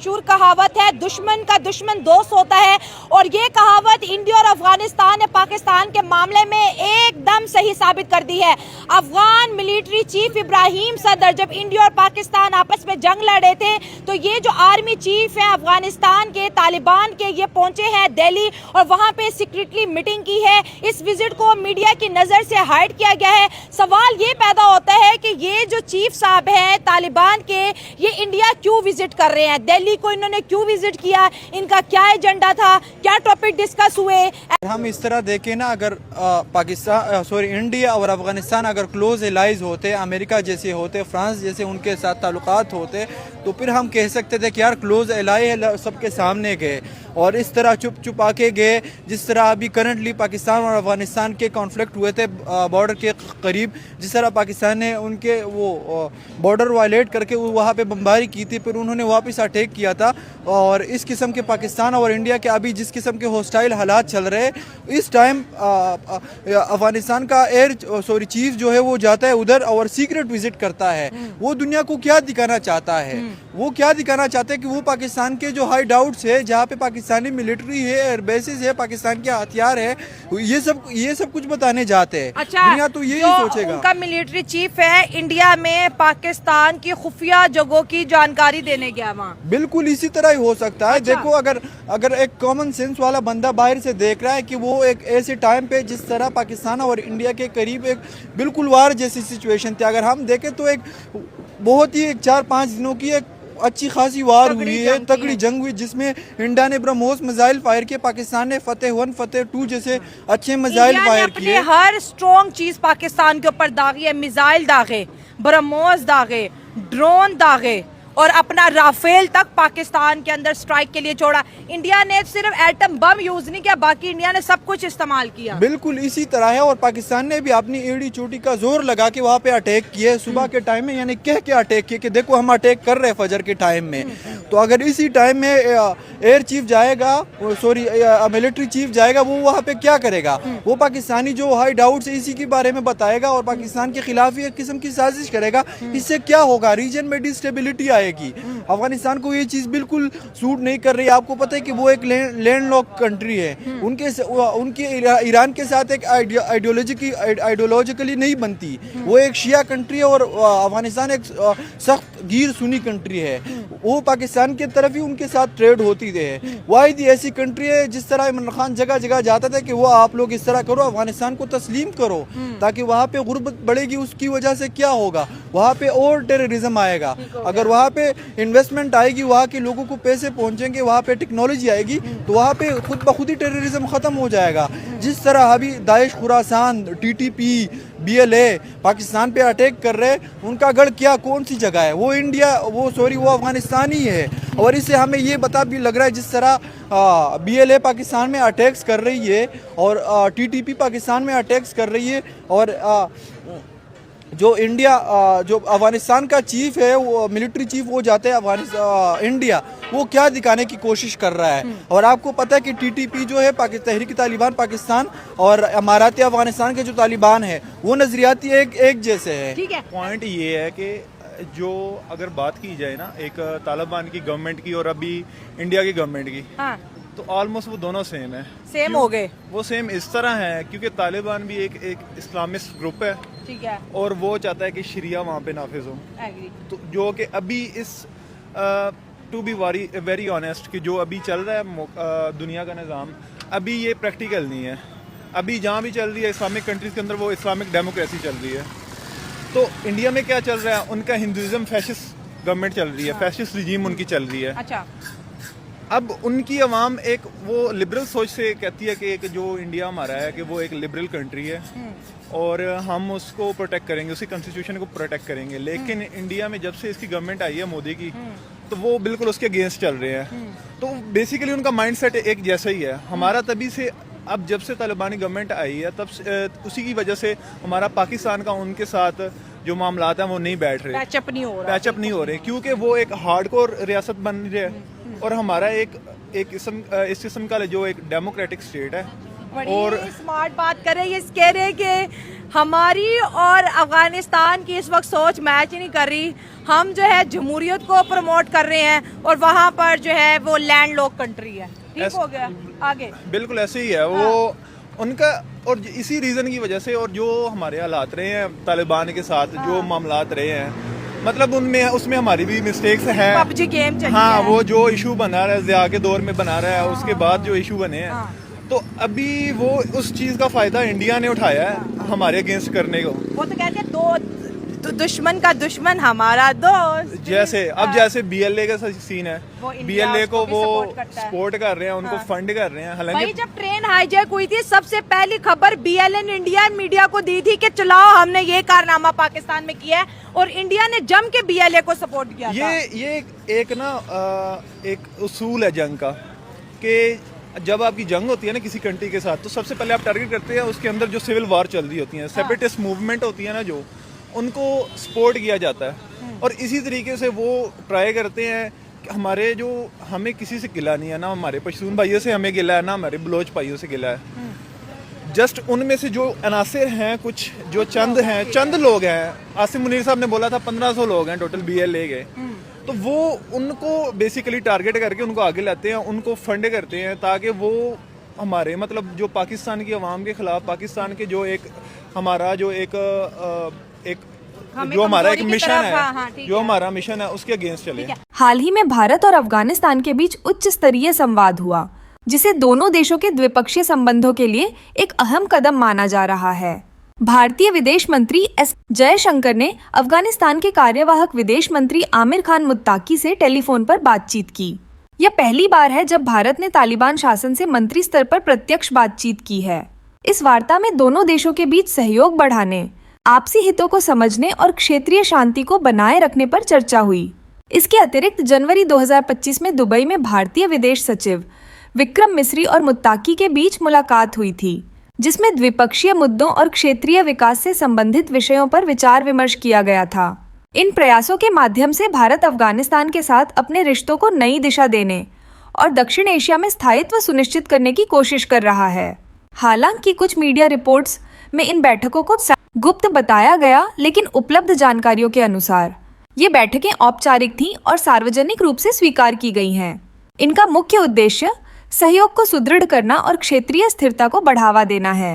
मशहूर कहावत है, दुश्मन का दुश्मन दोस्त होता है। और ये कहावत इंडिया और अफगानिस्तान ने पाकिस्तान के मामले में एकदम सही साबित कर दी है। अफगान मिलिट्री चीफ इब्राहिम सदर जब इंडिया और पाकिस्तान आपस में जंग लड़े थे तो ये जो आर्मी चीफ हैं अफगानिस्तान के तालिबान के, ये पहुंचे हैं दिल्ली और वहां पे सीक्रेटली मीटिंग की है। इस विजिट को मीडिया की नजर से हाइड किया गया है। सवाल ये पैदा होता है कि ये जो चीफ साहब हैं तालिबान के, ये इंडिया क्यों विजिट कर रहे हैं, दिल्ली को इन्होंने क्यों विजिट किया, इनका क्या एजेंडा था, क्या टॉपिक डिस्कस हुए। हम इस तरह देखें ना, अगर इंडिया और अफगानिस्तान अगर क्लोज एलाइज होते, अमेरिका जैसे होते, फ्रांस जैसे उनके साथ ताल्लुकात होते, तो फिर हम कह सकते थे कि यार क्लोज एलाई है, सबके सामने गए। और इस तरह चुप चुप आके गए, जिस तरह अभी करंटली पाकिस्तान और अफगानिस्तान के कॉन्फ्लिक्ट हुए थे बॉर्डर के करीब, जिस तरह पाकिस्तान ने उनके वो बॉर्डर वायलेट करके वहाँ पे बमबारी की थी, फिर उन्होंने वापस अटैक किया था। और इस किस्म के पाकिस्तान और इंडिया के अभी जिस किस्म के हॉस्टाइल हालात चल रहे, इस टाइम अफगानिस्तान का चीफ जो है वो जाता है उधर और सीक्रेट विजिट करता है। वो दुनिया को क्या दिखाना चाहता है, वो क्या दिखाना चाहते हैं कि वो पाकिस्तान के जो हाई डाउट्स है, जहाँ पे पाकिस्तानी मिलिट्री है, एयर बेसिस है, पाकिस्तान के हथियार है, ये सब कुछ बताने जाते हैं। अच्छा, दुनिया तो यही सोचेगा। उनका मिलिट्री चीफ है इंडिया में पाकिस्तान की खुफिया जगहों की जानकारी देने गया वहाँ। बिल्कुल इसी तरह ही हो सकता है। अच्छा। देखो, अगर एक कॉमन सेंस वाला बंदा बाहर से देख रहा है कि वो एक ऐसे टाइम पे जिस तरह पाकिस्तान और इंडिया के करीब एक बिल्कुल वार जैसी सिचुएशन थी, अगर हम देखें तो एक बहुत ही 4-5 दिनों की एक अच्छी खासी वार हुई है, तगड़ी जंग हुई, जिसमें इंडिया ने ब्रह्मोस मिसाइल फायर किए, पाकिस्तान ने फतेह 1 फतेह 2 जैसे अच्छे मिसाइल फायर किए। हर स्ट्रॉन्ग चीज पाकिस्तान के ऊपर दागी है, मिसाइल दागे, ब्रह्मोस दागे, ड्रोन दागे और अपना राफेल तक पाकिस्तान के अंदर स्ट्राइक के लिए छोड़ा। इंडिया ने सिर्फ एटम बम यूज नहीं किया, बाकी इंडिया ने सब कुछ इस्तेमाल किया। बिल्कुल इसी तरह है। और पाकिस्तान ने भी अपनी एड़ी चोटी का जोर लगा के वहाँ पे अटैक किए सुबह के टाइम में, यानी कह के अटैक किए कि देखो हम अटैक कर रहे हैं फजर के टाइम में। तो अगर इसी टाइम में एयर चीफ जाएगा, मिलिट्री चीफ जाएगा, वो वहाँ पे क्या करेगा? वो पाकिस्तानी जो हाई डाउट्स है इसी के बारे में बताएगा और पाकिस्तान के खिलाफ ही एक किस्म की साजिश करेगा। इससे क्या होगा? रीजन में डिस्टेबिलिटी आएगी। अफगानिस्तान को ये चीज बिल्कुल सूट नहीं कर रही है। आपको पता है कि वो एक लैंडलॉक कंट्री है, उनके ईरान के साथ एक आइडियोलॉजिकली नहीं बनती। वो एक शिया कंट्री है और अफगानिस्तान एक सख्त गीर सुन्नी कंट्री है। वो पाकिस्तान के तरफ ही उनके साथ ट्रेड होती है। वाहिद ऐसी कंट्री है जिस तरह इमरान खान जगह जगह जाता था कि वो आप लोग इस तरह करो, अफगानिस्तान को तस्लीम करो, ताकि वहाँ पे गुर्बत बढ़ेगी। उसकी वजह से क्या होगा? वहाँ पे और टेररिज्म आएगा। अगर वहाँ पे इन्वेस्टमेंट आएगी, वहाँ के लोगों को पैसे पहुँचेंगे, वहाँ पे टेक्नोलॉजी आएगी, तो वहाँ पे खुद ब खुद ही टेररिज्म खत्म हो जाएगा। जिस तरह अभी Daesh, Khorasan, TTP, BLA Pakistan पे अटैक कर रहे, उनका गढ़ क्या कौन सी जगह है? वो वो अफगानिस्तान ही है। और इससे हमें ये बता भी लग रहा है, जिस तरह BLA पाकिस्तान में अटैक्स कर रही है और TTP पाकिस्तान में अटैक्स कर रही है, और जो अफगानिस्तान का चीफ है, वो मिलिट्री चीफ, वो जाते हैं इंडिया, वो क्या दिखाने की कोशिश कर रहा है। और आपको पता है कि TTP जो है तहरीक तालिबान पाकिस्तान और अमाराती अफगानिस्तान के जो तालिबान है, वो नजरियाती एक जैसे है। ठीक है, पॉइंट ये है कि जो अगर बात की जाए ना एक तालिबान की गवर्नमेंट की और अभी इंडिया की गवर्नमेंट की, हाँ, तो ऑलमोस्ट वो दोनों सेम है। सेम हो गए। वो सेम इस तरह है क्योंकि तालिबान भी एक इस्लामिस्ट ग्रुप है, ठीक है, और वो चाहता है कि शरिया वहाँ पे नाफिज हो। तो जो कि अभी इस टू बी वेरी ऑनेस्ट कि जो अभी चल रहा है दुनिया का निज़ाम, अभी ये प्रैक्टिकल नहीं है। अभी जहाँ भी चल रही है इस्लामिक कंट्रीज के अंदर, वो इस्लामिक डेमोक्रेसी चल रही है। तो इंडिया में क्या चल रहा है? उनका हिंदुइज्म फैशिस्ट गवर्नमेंट चल रही है, फैशिस्ट रिजीम उनकी चल रही है। अच्छा, अब उनकी अवाम एक वो लिबरल सोच से कहती है कि एक जो इंडिया हमारा है कि वो एक लिबरल कंट्री है और हम उसको प्रोटेक्ट करेंगे, उसकी कॉन्स्टिट्यूशन को प्रोटेक्ट करेंगे। लेकिन इंडिया में जब से इसकी गवर्नमेंट आई है मोदी की, तो वो बिल्कुल उसके अगेंस्ट चल रहे हैं। तो बेसिकली उनका माइंडसेट एक जैसा ही है हमारा। तभी से अब जब से तालिबानी गवर्नमेंट आई है, तब उसी की वजह से हमारा पाकिस्तान का उनके साथ जो मामलात हैं वो नहीं बैठ रहे, पैचअप नहीं हो रहे, क्योंकि वो एक हार्डकोर रियासत बन रही है और हमारा एक इस किस्म का जो एक डेमोक्रेटिक स्टेट है और बड़ी स्मार्ट बात कर रहे हैं, ये कह रहे हैं कि हमारी और अफगानिस्तान की इस वक्त सोच मैच ही नहीं कर रही। हम जो है जमहूरियत को प्रमोट कर रहे हैं और वहाँ पर जो है वो लैंड लॉक कंट्री है। ठीक हो गया, आगे बिल्कुल ऐसे ही है वो उनका। और इसी रीज़न की वजह से और जो हमारे हालात रहे हैं तालिबान के साथ जो मामलात रहे हैं, मतलब उनमें उसमें हमारी भी मिस्टेक्स हैं। पबजी गेम चाहिए। हाँ, वो जो इशू बना रहा है ज़िया के दौर में बना रहा है, उसके बाद जो इशू बने हैं, तो अभी वो उस चीज़ का फ़ायदा इंडिया ने उठाया है हमारे अगेंस्ट करने को। वो तो कहते हैं दो दुश्मन का दुश्मन हमारा दोस्त। जैसे अब जैसे बीएलए का सीन है, वो इंडिया बीएलए को उसको भी वो support करता है। सपोर्ट कर रहे हैं, उनको फंड कर रहे हैं। भाई हालांकि जब ट्रेन हाईजैक हुई थी सबसे पहली खबर बीएलए ने इंडियन मीडिया को दी थी कि चलाओ हमने ये कारनामा पाकिस्तान में किया है, और इंडिया ने जम के बीएलए को सपोर्ट किया था। ये एक ना एक उसूल है जंग का कि जब आपकी जंग होती है ना किसी कंट्री के साथ, तो सबसे पहले आप टारगेट करते हैं उसके अंदर जो सिविल वॉर चल रही होती है, सेपरेटिस्ट मूवमेंट होती है ना, जो उनको सपोर्ट किया जाता है। और इसी तरीके से वो ट्राई करते हैं कि हमारे जो हमें किसी से गिला नहीं है ना, हमारे पश्तून भाइयों से हमें गिला है ना, हमारे बलोच भाइयों से गिला है। जस्ट उनमें से जो अनासिर हैं, कुछ जो चंद लोग हैं, आसिम मुनीर साहब ने बोला था 1500 लोग हैं टोटल बीएलए के, तो वो उनको बेसिकली टारगेट करके उनको आगे लाते हैं, उनको फंड करते हैं ताकि वो हमारे मतलब जो पाकिस्तान की आवाम के खिलाफ, पाकिस्तान के जो एक हमारा जो एक जो हमारा एक मिशन है, जो हमारा मिशन है उसके अगेंस्ट चले। हाल ही में भारत और अफगानिस्तान के बीच उच्च स्तरीय संवाद हुआ, जिसे दोनों देशों के द्विपक्षीय संबंधों के लिए एक अहम कदम माना जा रहा है। भारतीय विदेश मंत्री एस जयशंकर ने अफगानिस्तान के कार्यवाहक विदेश मंत्री आमिर खान मुत्ताकी से टेलीफोन पर बातचीत की। यह पहली बार है जब भारत ने तालिबान शासन से मंत्री स्तर पर प्रत्यक्ष बातचीत की है। इस वार्ता में दोनों देशों के बीच सहयोग बढ़ाने, आपसी हितों को समझने और क्षेत्रीय शांति को बनाए रखने पर चर्चा हुई। इसके अतिरिक्त जनवरी 2025 में दुबई में भारतीय विदेश सचिव विक्रम मिस्री और मुत्ताकी के बीच मुलाकात हुई थी, जिसमें द्विपक्षीय मुद्दों और क्षेत्रीय विकास से संबंधित विषयों पर विचार विमर्श किया गया था। इन प्रयासों के माध्यम से भारत अफगानिस्तान के साथ अपने रिश्तों को नई दिशा देने और दक्षिण एशिया में स्थायित्व सुनिश्चित करने की कोशिश कर रहा है। हालांकि कुछ मीडिया रिपोर्ट्स में इन बैठकों को गुप्त बताया गया, लेकिन उपलब्ध जानकारियों के अनुसार ये बैठकें औपचारिक थीं और सार्वजनिक रूप से स्वीकार की गई हैं। इनका मुख्य उद्देश्य सहयोग को सुदृढ़ करना और क्षेत्रीय स्थिरता को बढ़ावा देना है।